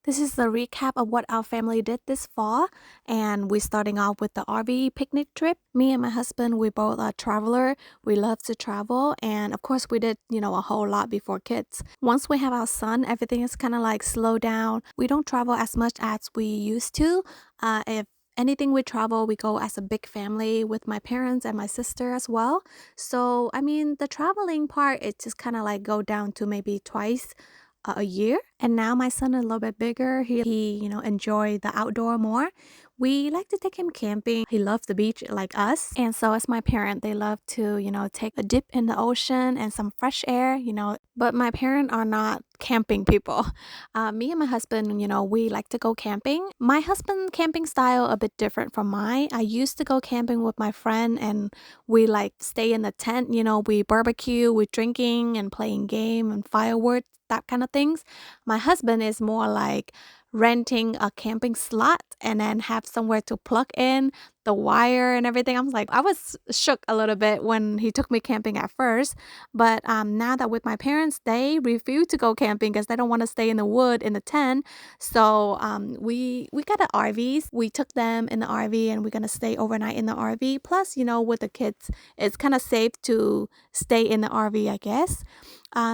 This is the recap of what our family did this fall, and we're starting off with the RV picnic trip. Me and my husband, we both are traveler. We love to travel, and of course, we did, a whole lot before kids. Once we have our son, everything is kind of like slow down. We don't travel as much as we used to. If anything we travel, we go as a big family with my parents and my sister as well. So, I mean, the traveling part, it just kind of like go down to maybe twice a year. And now my son is a little bit bigger. He enjoy the outdoor more. We like to take him camping. He loves the beach like us. And so as my parent, they love to, take a dip in the ocean and some fresh air. But my parents are not camping people. Me and my husband, we like to go camping. My husband camping style a bit different from mine. I used to go camping with my friend and we like stay in the tent, we barbecue, we drinking and playing game and fireworks, that kind of things. My husband is more like renting a camping slot and then have somewhere to plug in the wire and everything. I was shook a little bit when he took me camping at first, but now that with my parents, they refuse to go camping because they don't want to stay in the wood in the tent. So we got the RVs. We took them in the RV and we're gonna stay overnight in the RV. Plus, with the kids, it's kind of safe to stay in the RV, I guess.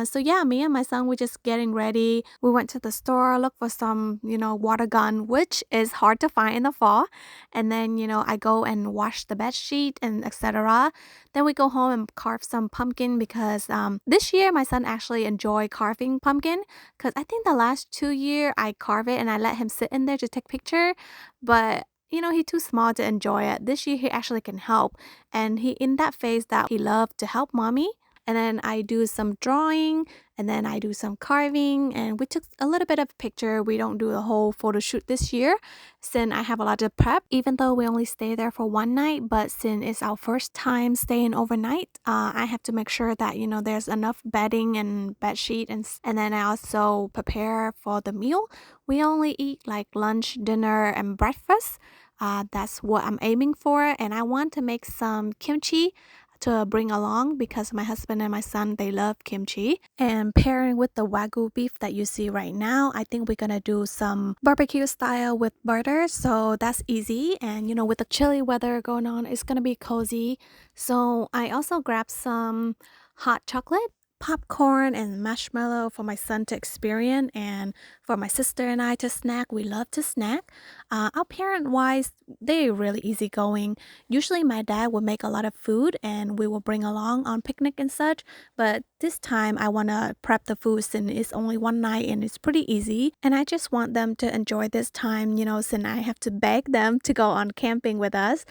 So yeah, me and my son were just getting ready. We went to the store, look for some, water gun, which is hard to find in the fall. And then, I go and wash the bed sheet and etc. Then we go home and carve some pumpkin because this year my son actually enjoyed carving pumpkin because I think the last 2 year I carve it and I let him sit in there to take picture, but he's too small to enjoy it. This year he actually can help, and he in that phase that he loved to help mommy. And then I do some drawing and then I do some carving and we took a little bit of picture. We don't do a whole photo shoot this year since I have a lot of prep, even though we only stay there for one night. But since it's our first time staying overnight, I have to make sure that, there's enough bedding and bed sheet and then I also prepare for the meal. We only eat like lunch, dinner, and breakfast. That's what I'm aiming for. And I want to make some kimchi to bring along because my husband and my son, they love kimchi. And pairing with the wagyu beef that you see right now, I think we're gonna do some barbecue style with butter. So that's easy. And with the chilly weather going on, it's gonna be cozy. So I also grabbed some hot chocolate, popcorn, and marshmallow for my son to experience and for my sister and I to snack. We love to snack. Our parent wise, they're really easygoing. Usually my dad would make a lot of food and we will bring along on picnic and such, but this time I want to prep the food since it's only one night and it's pretty easy, and I just want them to enjoy this time, since I have to beg them to go on camping with us.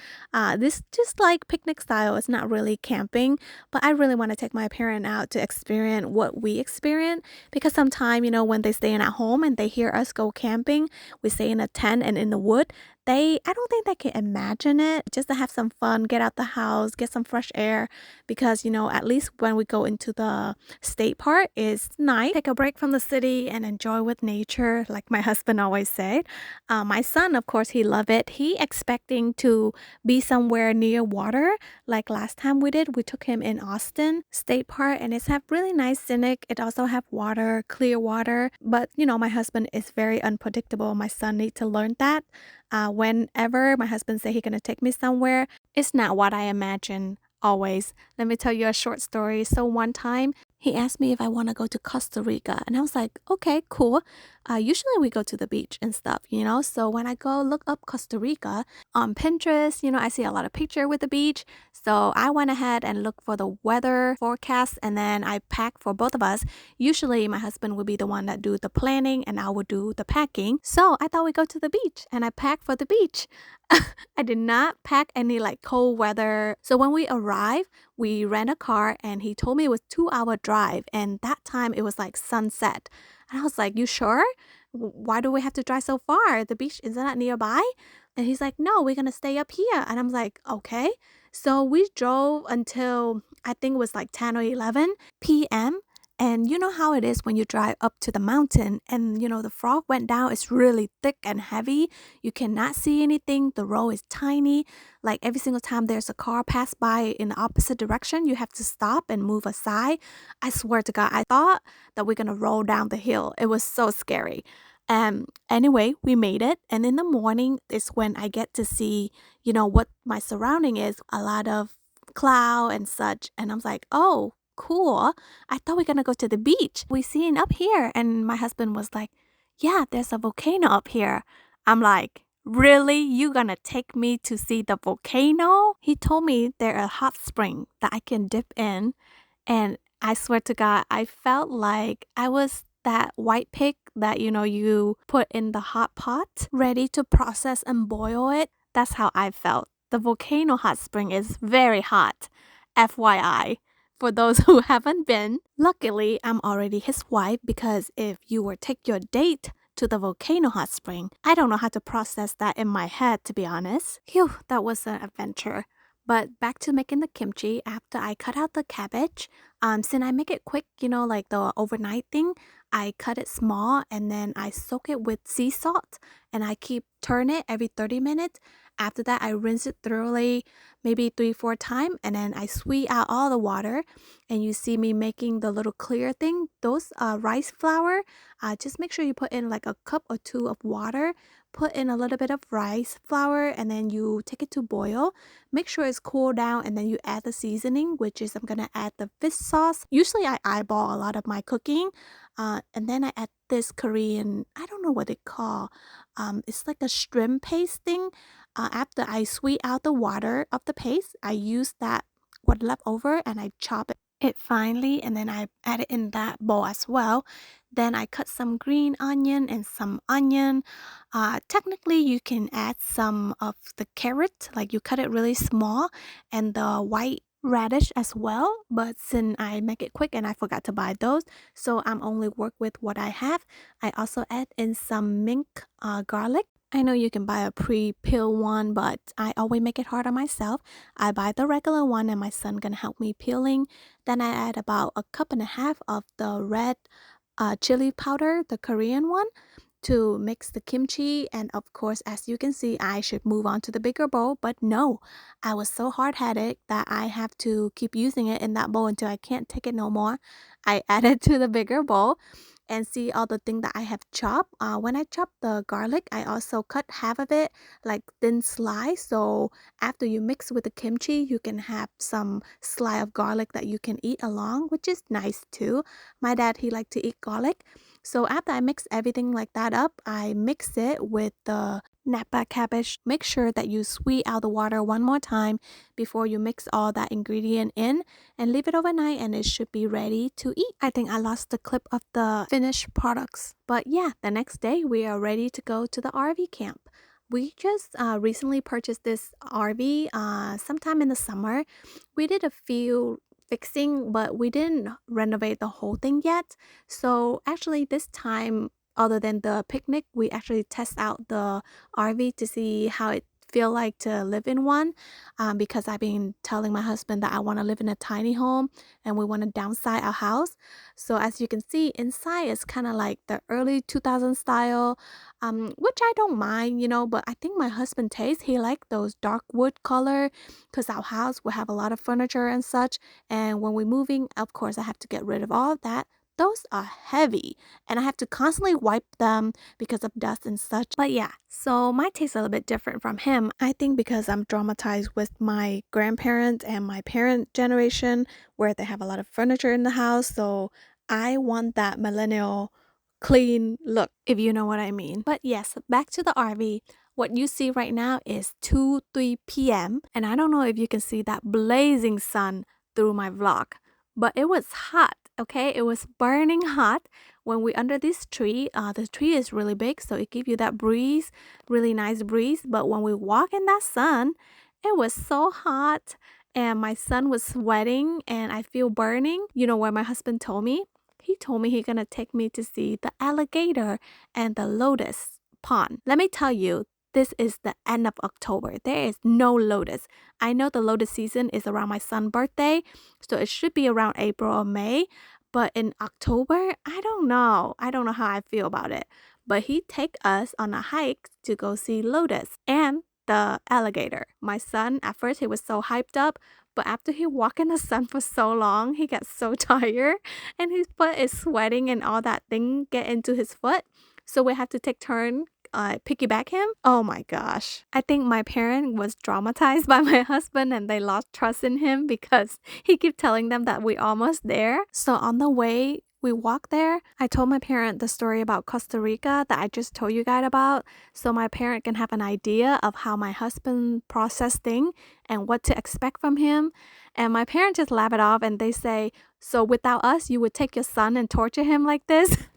This just like picnic style. It's not really camping, but I really want to take my parent out to experience what we experience because sometimes, when they staying at home and they hear us go camping, we stay in a tent and in the wood. I don't think they can imagine it. Just to have some fun, get out the house, get some fresh air. Because, at least when we go into the state park, it's nice. Take a break from the city and enjoy with nature, like my husband always said. My son, of course, he love it. He expecting to be somewhere near water. Like last time we did, we took him in Austin State Park, and it's have really nice scenic. It also have water, clear water. But, my husband is very unpredictable. My son need to learn that. Whenever my husband say he gonna take me somewhere, it's not what I imagine always. Let me tell you a short story. So one time he asked me if I want to go to Costa Rica, and I was like, okay, cool. Usually we go to the beach and stuff. So when I go look up Costa Rica on Pinterest, I see a lot of picture with the beach. So I went ahead and looked for the weather forecast, and then I packed for both of us. Usually my husband would be the one that do the planning and I would do the packing. So I thought we'd go to the beach and I packed for the beach. I did not pack any like cold weather. So when we arrived, we rent a car and he told me it was 2 hour drive, and that time it was like sunset. And I was like, you sure? Why do we have to drive so far? The beach isn't that nearby? And he's like, no, we're gonna stay up here. And I'm like, okay. So we drove until I think it was like 10 or 11 p.m. And you know how it is when you drive up to the mountain and the fog went down. It's really thick and heavy. You cannot see anything. The road is tiny. Like every single time there's a car pass by in the opposite direction, you have to stop and move aside. I swear to God, I thought that we're gonna roll down the hill. It was so scary. Anyway, we made it. And in the morning is when I get to see, what my surrounding is, a lot of cloud and such. And I'm like, oh, cool. I thought we are going to go to the beach. We seen up here. And my husband was like, yeah, there's a volcano up here. I'm like, really? You gonna take me to see the volcano? He told me there's a hot spring that I can dip in, and I swear to God, I felt like I was that white pig that you put in the hot pot, ready to process and boil it. That's how I felt. The volcano hot spring is very hot. FYI. For those who haven't been, luckily I'm already his wife, because if you were take your date to the volcano hot spring, I don't know how to process that in my head, to be honest. Phew, that was an adventure. But back to making the kimchi, after I cut out the cabbage, since I make it quick, like the overnight thing, I cut it small and then I soak it with sea salt and I keep turn it every 30 minutes. After that, I rinse it thoroughly, maybe 3, 4 times, and then I squeeze out all the water. And you see me making the little clear thing. Those rice flour, just make sure you put in like a cup or two of water. Put in a little bit of rice flour and then you take it to boil. Make sure it's cool down and then you add the seasoning, which is I'm gonna add the fish sauce. Usually I eyeball a lot of my cooking. And then I add this Korean, I don't know what they call. It's like a shrimp paste thing. After I squeeze out the water of the paste, I use that what left over and I chop it finely and then I add it in that bowl as well. Then I cut some green onion and some onion. Technically, you can add some of the carrot, like you cut it really small, and the white radish as well. But since I make it quick and I forgot to buy those, so I'm only work with what I have. I also add in some mink garlic. I know you can buy a pre-peel one, but I always make it hard on myself. I buy the regular one and my son gonna help me peeling. Then I add about a cup and a half of the red chili powder, the Korean one, to mix the kimchi. And of course, as you can see, I should move on to the bigger bowl, but no, I was so hard-headed that I have to keep using it in that bowl until I can't take it no more. I added to the bigger bowl and see all the thing that I have chopped. When I chop the garlic, I also cut half of it like thin slice. So after you mix with the kimchi, you can have some slice of garlic that you can eat along, which is nice too. My dad, he liked to eat garlic. So after I mix everything like that up, I mix it with the Napa cabbage. Make sure that you squeeze out the water one more time before you mix all that ingredient in and leave it overnight and it should be ready to eat. I think I lost the clip of the finished products. But yeah, the next day we are ready to go to the RV camp. We just recently purchased this RV sometime in the summer. We did a few fixing, but we didn't renovate the whole thing yet. So actually this time, other than the picnic, we actually test out the RV to see how it feel like to live in one, because I've been telling my husband that I want to live in a tiny home and we want to downsize our house. So as you can see, inside is kind of like the early 2000 style, which I don't mind, but I think my husband taste, he like those dark wood color because our house will have a lot of furniture and such. And when we're moving, of course, I have to get rid of all of that. Those are heavy and I have to constantly wipe them because of dust and such. But yeah, so my taste is a little bit different from him. I think because I'm traumatized with my grandparents and my parent generation where they have a lot of furniture in the house. So I want that millennial clean look, if you know what I mean. But yes, back to the RV. What you see right now is 2-3 p.m. and I don't know if you can see that blazing sun through my vlog, but it was hot. Okay, it was burning hot when we under this tree. The tree is really big, so it gives you that breeze, really nice breeze. But when we walk in that sun, it was so hot and my son was sweating and I feel burning. You know what my husband told me? He told me he's gonna take me to see the alligator and the lotus pond. Let me tell you, this is the end of October. There is no lotus. I know the lotus season is around my son's birthday, so it should be around April or May. But in October, I don't know. I don't know how I feel about it. But he take us on a hike to go see lotus and the alligator. My son, at first he was so hyped up, but after he walked in the sun for so long, he got so tired and his foot is sweating and all that thing get into his foot. So we have to take turn piggyback him. Oh my gosh. I think my parent was traumatized by my husband and they lost trust in him because he kept telling them that we're almost there. So on the way, we walked there. I told my parent the story about Costa Rica that I just told you guys about, so my parent can have an idea of how my husband processed things and what to expect from him. And my parents just laugh it off and they say, so without us, you would take your son and torture him like this?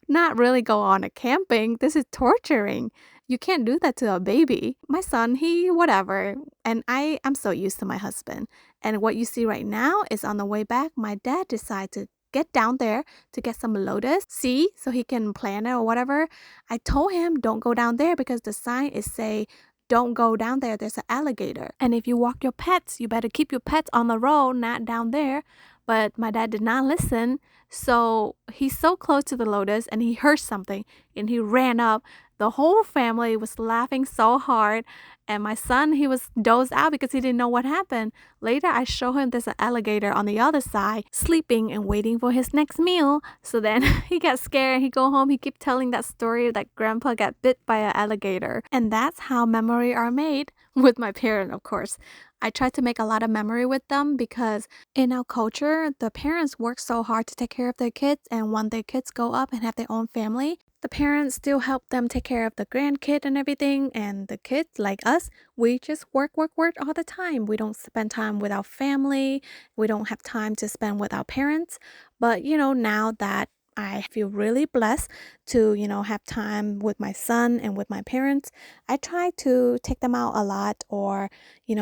Not really go on a camping. This is torturing. You can't do that to a baby. My son, he whatever. And I'm so used to my husband. And what you see right now is on the way back, my dad decided to get down there to get some lotus seed so he can plant it or whatever. I told him don't go down there because the sign is say don't go down there. There's an alligator. And if you walk your pets, you better keep your pets on the road, not down there. But my dad did not listen. So he's so close to the lotus and he heard something and he ran up. The whole family was laughing so hard. And my son, he was dozed out because he didn't know what happened. Later, I show him there's an alligator on the other side, sleeping and waiting for his next meal. So then he got scared and he go home. He keep telling that story that grandpa got bit by an alligator. And that's how memory are made with my parent, of course. I try to make a lot of memory with them because in our culture, the parents work so hard to take care of their kids, and when their kids go up and have their own family, the parents still help them take care of the grandkid and everything, and the kids, like us, we just work, work, work all the time. We don't spend time with our family. We don't have time to spend with our parents. But, now that I feel really blessed to, have time with my son and with my parents, I try to take them out a lot or,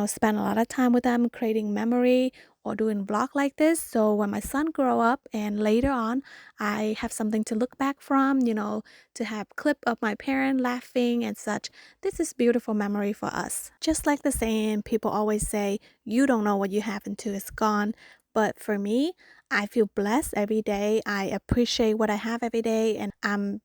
spend a lot of time with them creating memory or doing vlog like this. So when my son grow up and later on, I have something to look back from, to have clip of my parent laughing and such. This is beautiful memory for us. Just like the saying, people always say, you don't know what you have until it's gone. But for me, I feel blessed every day. I appreciate what I have every day and I'm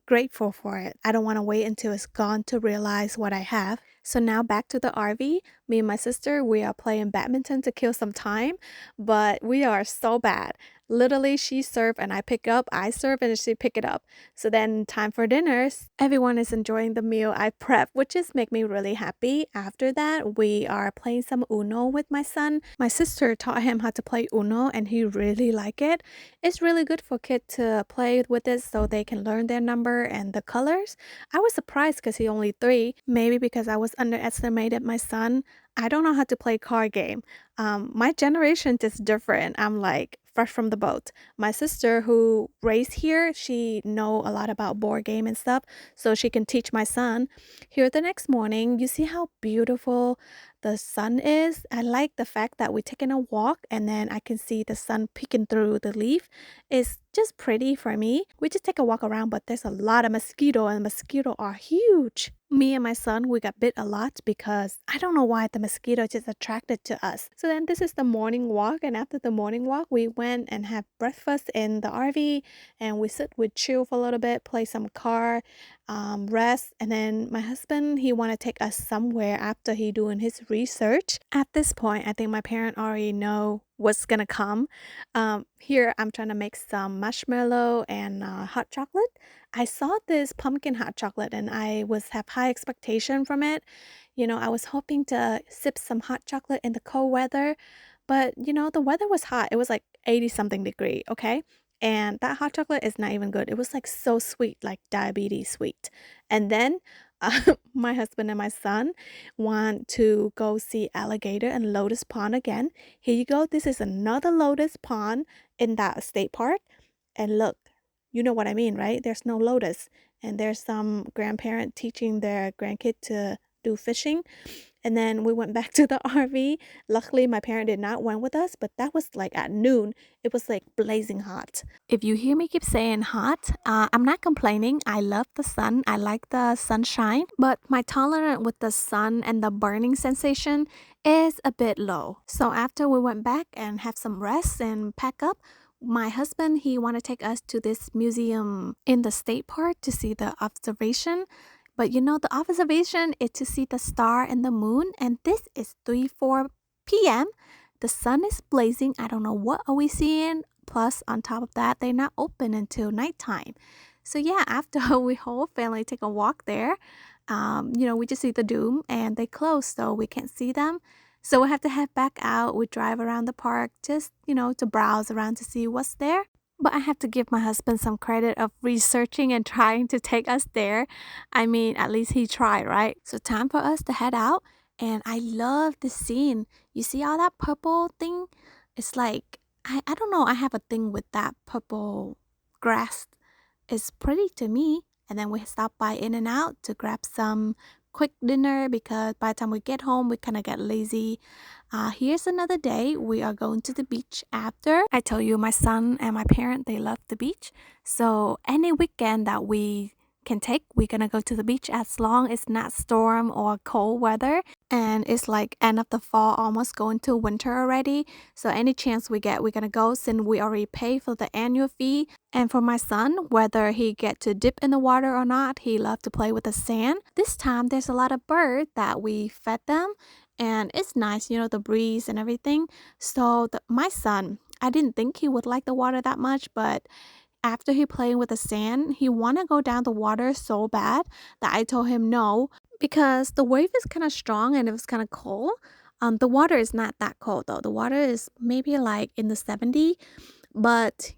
grateful for it. I don't want to wait until it's gone to realize what I have. So now back to the RV. Me and my sister, we are playing badminton to kill some time, but we are so bad. Literally, she serve and I pick up, I serve and she pick it up. So then time for dinners. Everyone is enjoying the meal I prep, which just make me really happy. After that, we are playing some Uno with my son. My sister taught him how to play Uno and he really like it. It's really good for kids to play with it so they can learn their number and the colors. I was surprised because he only 3, maybe because I was underestimated my son. I don't know how to play card game. My generation is different. I'm like fresh from the boat. My sister who raised here, she know a lot about board game and stuff, so she can teach my son. Here the next morning, you see how beautiful the sun is. I like the fact that we're taking a walk and then I can see the sun peeking through the leaf. It's just pretty for me. We just take a walk around, but there's a lot of mosquito and mosquito are huge. Me and my son, we got bit a lot because I don't know why the mosquito just attracted to us. So then this is the morning walk, and after the morning walk, we went and have breakfast in the RV and we chill for a little bit, play some car, rest. And then my husband, he want to take us somewhere after he doing his research. At this point, I think my parent already know what's gonna come. Here I'm trying to make some marshmallow and hot chocolate. I saw this pumpkin hot chocolate and I was have high expectation from it. I was hoping to sip some hot chocolate in the cold weather, but the weather was hot. It was like 80 something degree, okay? And that hot chocolate is not even good. It was like so sweet, like diabetes sweet. And then my husband and my son want to go see alligator and Lotus Pond again. Here you go. This is another Lotus Pond in that state park. And look, you know what I mean, right? There's no lotus. And there's some grandparent teaching their grandkid to do fishing. And then we went back to the RV. Luckily, my parent did not went with us, but that was like at noon. It was like blazing hot. If you hear me keep saying hot, I'm not complaining. I love the sun. I like the sunshine, but my tolerance with the sun and the burning sensation is a bit low. So after we went back and have some rest and pack up, my husband, he want to take us to this museum in the state park to see the observation. But the observation is to see the star and the moon, and this is 3-4 p.m. The sun is blazing. I don't know what are we seeing. Plus, on top of that, they're not open until nighttime. So yeah, after we whole family take a walk there, we just see the dome and they close, so we can't see them. So we have to head back out. We drive around the park just, to browse around to see what's there. But I have to give my husband some credit of researching and trying to take us there. I mean, at least he tried, right? So time for us to head out. And I love the scene. You see all that purple thing? It's like, I don't know, I have a thing with that purple grass. It's pretty to me. And then we stop by In and Out to grab some quick dinner because by the time we get home, we kind of get lazy. Here's another day. We are going to the beach after. I told you my son and my parent, they love the beach. So any weekend that we can take, we're gonna go to the beach as long as it's not storm or cold weather. And it's like end of the fall, almost going to winter already. So any chance we get, we're gonna go since we already pay for the annual fee. And for my son, whether he get to dip in the water or not, he loved to play with the sand. This time there's a lot of birds that we fed them and it's nice, the breeze and everything. So my son, I didn't think he would like the water that much, but after he playing with the sand, he want to go down the water so bad that I told him no because the wave is kind of strong and it was kind of cold. The water is not that cold though. The water is maybe like in the 70, but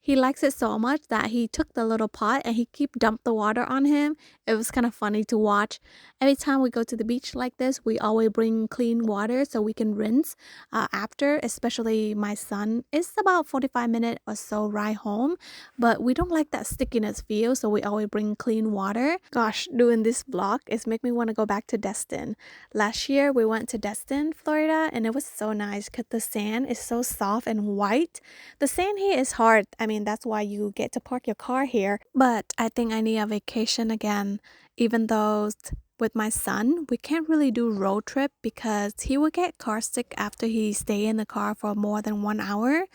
he likes it so much that he took the little pot and he keep dump the water on him. It was kind of funny to watch. Every time we go to the beach like this, we always bring clean water so we can rinse after, especially my son. It's about 45 minutes or so ride home, but we don't like that stickiness feel, so we always bring clean water. Gosh, doing this vlog is make me want to go back to Destin. Last year we went to Destin, Florida, and it was so nice because the sand is so soft and white. The sand here is hard. I mean, that's why you get to park your car here. But I think I need a vacation again, even though with my son, we can't really do road trip because he will get car sick after he stay in the car for more than 1 hour.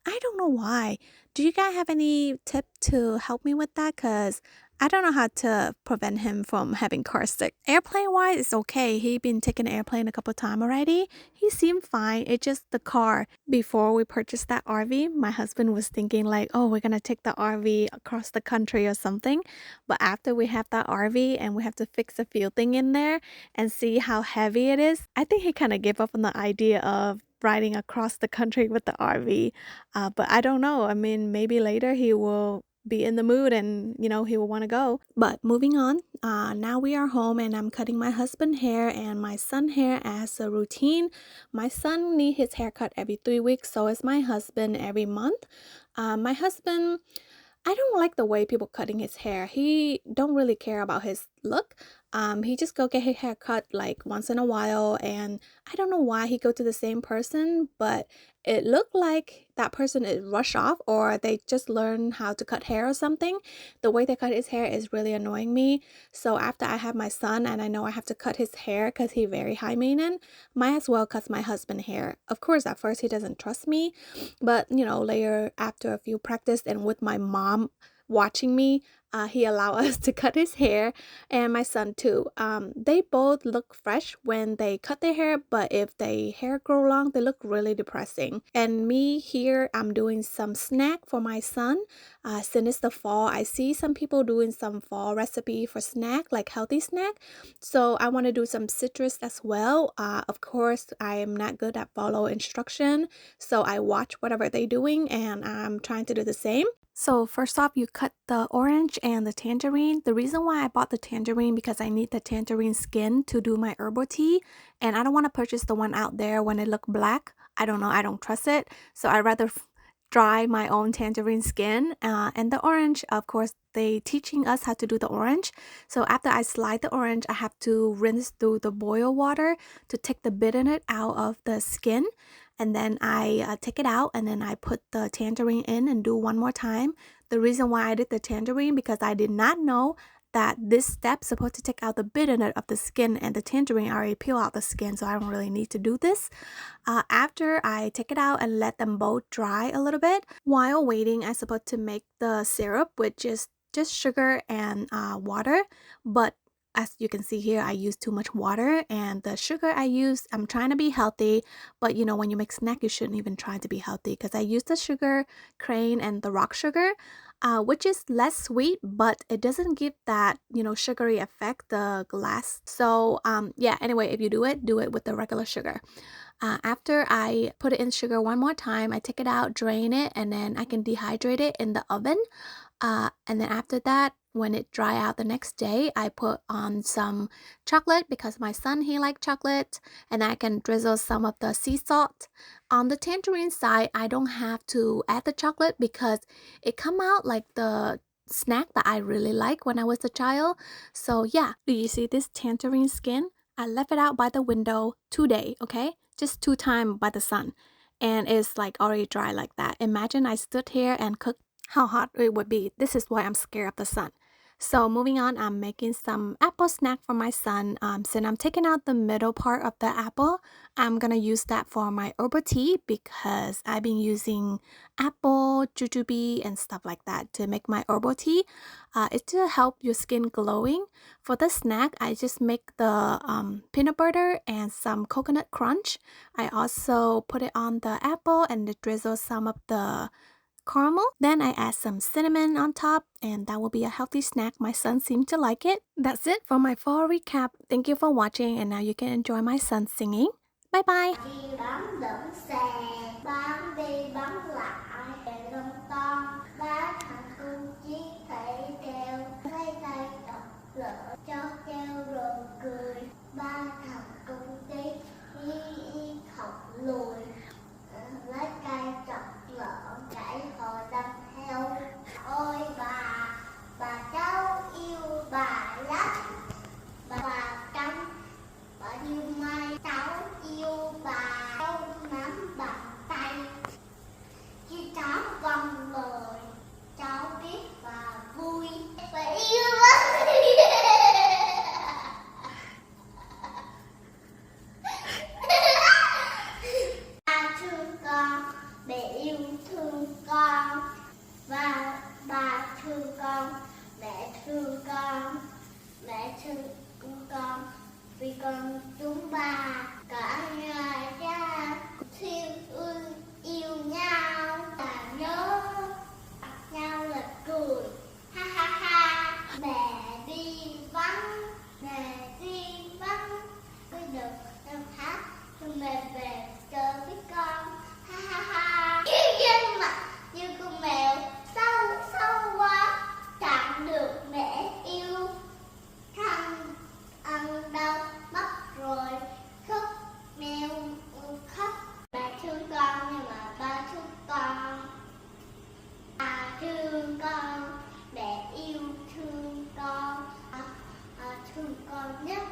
I don't know why. Do you guys have any tip to help me with that? Because I don't know how to prevent him from having car sick. Airplane wise, it's okay. He been taking airplane a couple times already. He seemed fine. It's just the car. Before we purchased that RV, my husband was thinking like, oh, we're gonna take the RV across the country or something. But after we have that RV and we have to fix a few things in there and see how heavy it is, I think he kind of gave up on the idea of riding across the country with the RV. But I don't know. I mean, maybe later he will be in the mood and he will want to go. But moving on, now we are home and I'm cutting my husband hair and my son hair as a routine. My son need his haircut every 3 weeks, so is my husband every month. My husband, I don't like the way people cutting his hair. He don't really care about his look. He just go get his hair cut like once in a while, and I don't know why he go to the same person, but it looked like that person is rush off or they just learn how to cut hair or something. The way they cut his hair is really annoying me. So after I have my son and I know I have to cut his hair because he very high maintenance, might as well cut my husband hair. Of course, at first he doesn't trust me, but later after a few practice and with my mom watching me, he allowed us to cut his hair and my son too. They both look fresh when they cut their hair, but if their hair grow long, they look really depressing. And me here, I'm doing some snack for my son. Since it's the fall, I see some people doing some fall recipe for snack, like healthy snack. So I want to do some citrus as well. Of course, I am not good at follow instruction, so I watch whatever they're doing and I'm trying to do the same. So first off, you cut the orange and the tangerine. The reason why I bought the tangerine because I need the tangerine skin to do my herbal tea. And I don't want to purchase the one out there when it look black. I don't know. I don't trust it. So I rather dry my own tangerine skin. And the orange, of course, they teaching us how to do the orange. So after I slide the orange, I have to rinse through the boil water to take the bitterness out of the skin. And then I take it out and then I put the tangerine in and do one more time. The reason why I did the tangerine because I did not know that this step is supposed to take out the bitterness of the skin, and the tangerine already peel out the skin, so I don't really need to do this. After I take it out and let them both dry a little bit, while waiting I'm supposed to make the syrup, which is just sugar and water, but as you can see here, I use too much water, and the sugar I use, I'm trying to be healthy, but when you make snack, you shouldn't even try to be healthy because I use the sugar cane and the rock sugar. which is less sweet, but it doesn't give that, sugary effect, the glass. So, yeah, anyway, if you do it with the regular sugar. After I put it in sugar one more time, I take it out, drain it, and then I can dehydrate it in the oven. And then after that, when it dry out the next day, I put on some chocolate because my son, he like chocolate, and I can drizzle some of the sea salt. On the tangerine side, I don't have to add the chocolate because it come out like the snack that I really like when I was a child. So yeah, do you see this tangerine skin? I left it out by the window 2 days, okay? Just 2 times by the sun. And it's like already dry like that. Imagine I stood here and cooked how hot it would be. This is why I'm scared of the sun. So moving on, I'm making some apple snack for my son. Since I'm taking out the middle part of the apple, I'm gonna use that for my herbal tea because I've been using apple, jujube, and stuff like that to make my herbal tea. It's to help your skin glowing. For the snack, I just make the peanut butter and some coconut crunch. I also put it on the apple and drizzle some of the caramel. Then I add some cinnamon on top, and that will be a healthy snack. My son seemed to like it. That's it for my fall recap. Thank you for watching, and now you can enjoy my son singing. Bye bye. Đi bắn lửng xe, bắn đi bắn lại, về lông to, bá thằng cu chiếc thể kêu, lấy tay đập lửa cho kêu rồi cười, ba thằng cung tí, học lùi, lấy cây chọc lợn chạy hồi đâm theo. Ôi bà cháu yêu bà lắm, bà cắm, bà yêu mai cháu yêu bà, cháu nắm bàn tay, khi cháu con lời, cháu biết và vui, bà yêu lắm. Ba thương con, mẹ yêu thương con, và bà thương con, mẹ thương con, mẹ thương con, vì con chúng ba cả ngày ra thương yêu nhau và nhớ nhau là cười, ha ha ha. Mẹ đi vắng, bây giờ em hát cho mẹ về chơi với con, ha ha ha. Nhưng mà như con mèo sâu quá, chẳng được mẹ yêu, thằng ăn đau mất rồi, khóc mèo khóc. Bà thương con nhưng mà ba thương con, bà thương con, mẹ yêu thương con, thương con nhất.